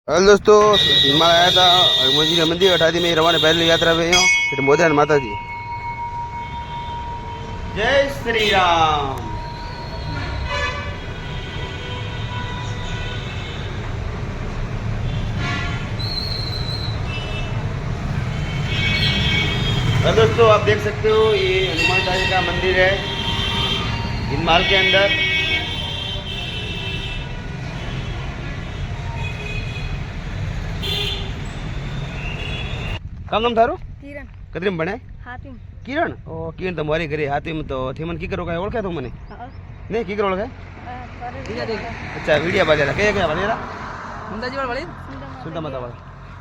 Hello दोस्तों, भीमा आया था मंदिर मंदिर हटा दी में रवाना पहले यात्रा पे फिर मोदन माता जी। जय श्री राम। हेलो दोस्तों, आप देख सकते हो ये हनुमान जी का मंदिर है हिमाल के अंदर। काम नाम थारो? किरण। कदरीम बने हातिम। किरण ओ किरण तुम्हारी घरे हातिम तो थीमन की करो का ओळखे तो मने नहीं की करो ओळखे। अच्छा वीडियो बाजेला के के बाजेला सुंदरजी वाली सुंदर माता वाला।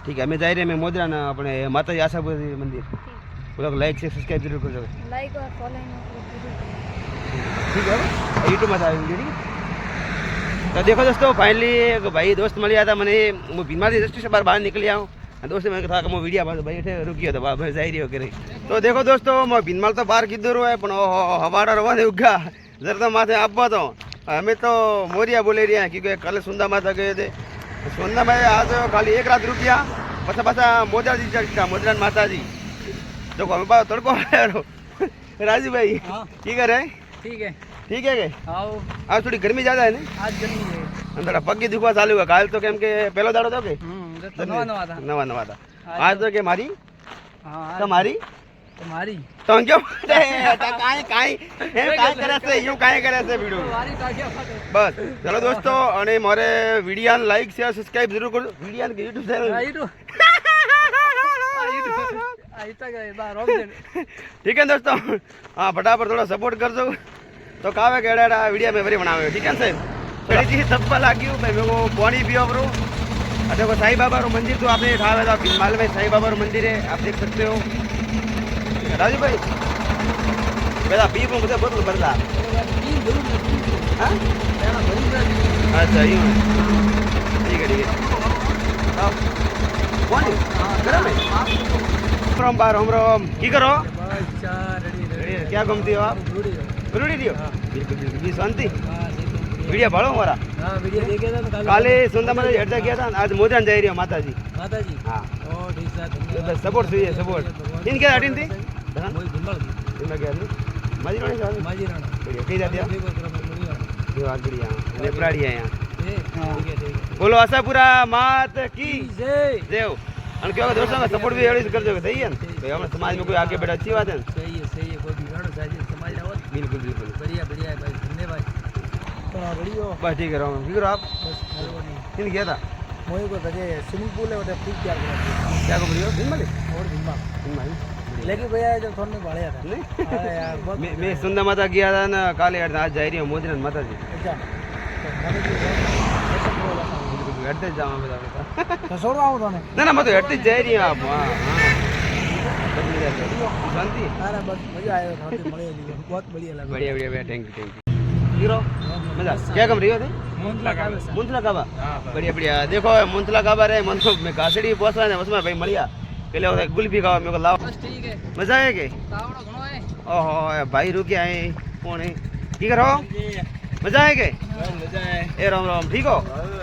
ठीक है, मैं जा रहे मैं मोदरा ना अपने माता जी आशापुरी मंदिर। वो लोग लाइक से सब्सक्राइब जरूर कर दो। लाइक और फॉलोइंग ठीक है, यूट्यूब में था वीडियो ठीक। तो देखो दोस्तों, फाइनली एक भाई दोस्त मिल गया था मैंने बीमारी दृष्टि से बाहर निकल आया हूँ। दोस्त मैंने कहा कि मैं वीडियो भाई थे रुकी तो भाई जा रही हो के नहीं। तो देखो दोस्तों, मैं भीनमाल तो बाहर किधर है पण हमारा रवा उगा जरा तो माथे आप तो हमें तो मोरिया बोले रही हैं क्योंकि कल सुंदा माता गए थे। सुंदा माता आज खाली एक रात रुकिया पासा पासा मोदरा जी चढ़ा मोदरा माता जी देखो हमें पास तड़को राजू भाई ठीक है ठीक है ठीक है आओ। आज थोड़ी गर्मी ज्यादा है ना, आज गर्मी है अंदर पग दुखवा चालू है। काल तो केम के पहलो दाड़ो तो के नवा नवा था नवा था आज तो के मारी हाँ तुम्हारी तुम्हारी तो क्यों काई काई काई करे से यूं काई करे से वीडियो बस। चलो दोस्तों, અને મારે વિડિયો લાઈક શેર સબસ્ક્રાઇબ જરૂર કરજો। વિડિયો કે YouTube ચેનલ ठीक है दोस्तों। हाँ फटाफट थोड़ा सपोर्ट कर दो तो कावे के एड़ा वीडियो में भरी बनावे ठीक है साहब। थोड़ी जी तब्बा लागी भाई मेरे को पानी पियो ब्रो। देखो साईं बाबा रो मंदिर तो आपने उठाया था भीनमाल में साईं बाबा रो मंदिर है आप देख सकते हो। राजू भाई बेटा पी को मुझे बोतल भरला अच्छा यूँ ठीक है कौन गरम है राम बार हम राम की करो क्या घूमती हो आप रुड़ी दियो बिल्कुल बिल्कुल भी शांति वीडियो भाड़ो हमारा वीडियो देखे था काले सुंदर माता हटता गया था आज मोदन जा रही हो माता जी हाँ सपोर्ट चाहिए सपोर्ट इन क्या हटिन थी माजी बढ़िया कही जाती है बढ़िया नेपराड़ी है यहाँ। बोलो आशापुरा मात की जय देव। અને કેવો દોસ્તો સપોર્ટ भी એડી કરજો થઈ ગયા ને ભાઈ આપણે સમાજ में कोई आगे बैठा अच्छी बात है। सही है कोई बिगाड़ो चाहिए समाज रावत बिल्कुल बिल्कुल बढ़िया बढ़िया है भाई धन्यवाद। तो बढ़िया बस ठीक है राम ठीक है आप किन गया था मोई को तजे स्विमिंग पूल है वो ठीक क्या क्या को बढ़िया दिन वाले और दिन लेकिन भैया जब थोड़ने बढ़िया था नहीं अरे यार बहुत मैं सुंदर माता गया था ना काले आज जा रही हूँ मोदन माता जी अच्छा तो मैंने हटते जाओ बेटा तो छोड़ रहा हूँ तो ना ना मैं तो हटते जा रही हूँ आप हाँ शांति अरे बस मजा आया था बहुत बढ़िया लगा बढ़िया बढ़िया बढ़िया थैंक यू हीरो मजा क्या कम रही हो थे मुंतला काबा बढ़िया बढ़िया। देखो मुंतला काबा रे मन को मैं घासड़ी पहुंचवा है उसमें भाई मरिया पहले वो गुल्फी खाओ मेरे को लाओ बस ठीक है मजा है के तावड़ा घणो है ओहो भाई रुके आए कौन है की करो मजा है के मजा है ए राम राम ठीक हो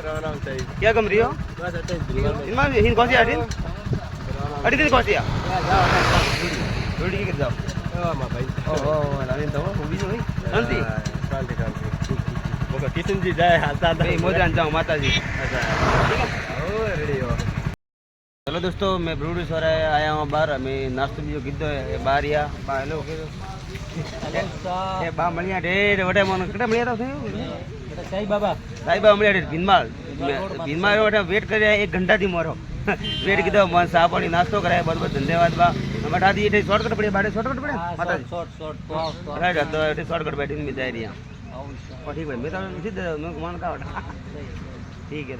राम राम चाहिए क्या कम रही हो बस अटे इनमें हिंद कौन सी अटिन अटिन कौन सी रोटी की जाओ भाई ओहो रानी तो वो भी भाई शांति शांति शांति वो किशन जी जाए हाथा भाई मोदन जाओ माता जी अच्छा ठीक है ओ रेडी हो। चलो दोस्तों, मैं ब्रूडी सो आया हूँ बाहर मैं नाश्तो भी कीधो है बाहर या बा हेलो ए बा मळिया ढेर वटे मन कटे मळिया तो साईं बाबा मळिया ढेर भीनमाल वटे वेट कर 1 घंटा थी मोरो वेट कीधो मन सा पानी नाश्तो कराया बहुत बहुत धन्यवाद बा बटा दी एटे शॉर्टकट पड़े बाड़े शॉर्टकट पड़े माता जी शॉर्ट तो राइट तो एटे शॉर्टकट बैठी में जा रही है ठीक है मैं तो सीधे मन का ठीक है।